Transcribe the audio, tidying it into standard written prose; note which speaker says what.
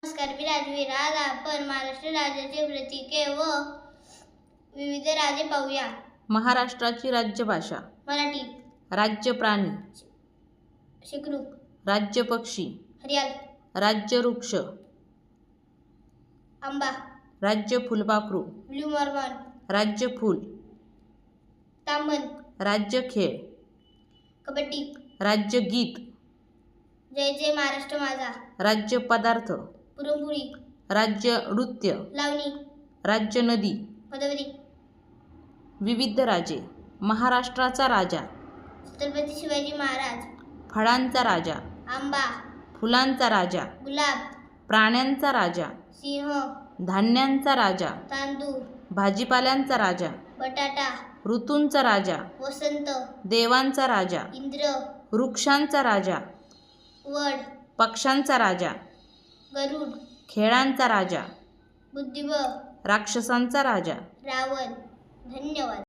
Speaker 1: नमस्कार, मी राजवीर. आज आपण महाराष्ट्र राज्याचे प्रतीके व विविध राजे पाहूया.
Speaker 2: महाराष्ट्राची राज्यभाषा
Speaker 1: मराठी,
Speaker 2: राज्य प्राणी,
Speaker 1: शिकृक,
Speaker 2: राज्य पक्षी,
Speaker 1: हरियाल,
Speaker 2: राज्य वृक्ष,
Speaker 1: आंबा,
Speaker 2: राज्य फुलपाखरू,
Speaker 1: ब्लू मॉर्मॉन,
Speaker 2: राज्य फूल,
Speaker 1: तांबन,
Speaker 2: राज्य खेळ,
Speaker 1: कबड्डी,
Speaker 2: राज्य गीत,
Speaker 1: जय जय महाराष्ट्र माझा,
Speaker 2: राज्य पदार्थ,
Speaker 1: पुरणपोळी,
Speaker 2: राज्य नृत्य,
Speaker 1: लावणी,
Speaker 2: राज्य नदी,
Speaker 1: गोदावरी,
Speaker 2: विविध राजे. महाराष्ट्राचा राजा,
Speaker 1: छत्रपती शिवाजी महाराज,
Speaker 2: फळांचा राजा,
Speaker 1: आंबा,
Speaker 2: फुलांचा राजा,
Speaker 1: गुलाब,
Speaker 2: प्राण्यांचा राजा,
Speaker 1: सिंह,
Speaker 2: धान्यांचा राजा,
Speaker 1: तांदूळ,
Speaker 2: भाजीपाल्यांचा राजा,
Speaker 1: बटाटा,
Speaker 2: ऋतूंचा राजा,
Speaker 1: वसंत,
Speaker 2: देवांचा राजा,
Speaker 1: इंद्र,
Speaker 2: वृक्षांचा राजा,
Speaker 1: वड,
Speaker 2: पक्ष्यांचा राजा,
Speaker 1: गरुड,
Speaker 2: खेळांचा राजा,
Speaker 1: बुद्धिबळ,
Speaker 2: राक्षसांचा राजा.
Speaker 1: रावण. धन्यवाद.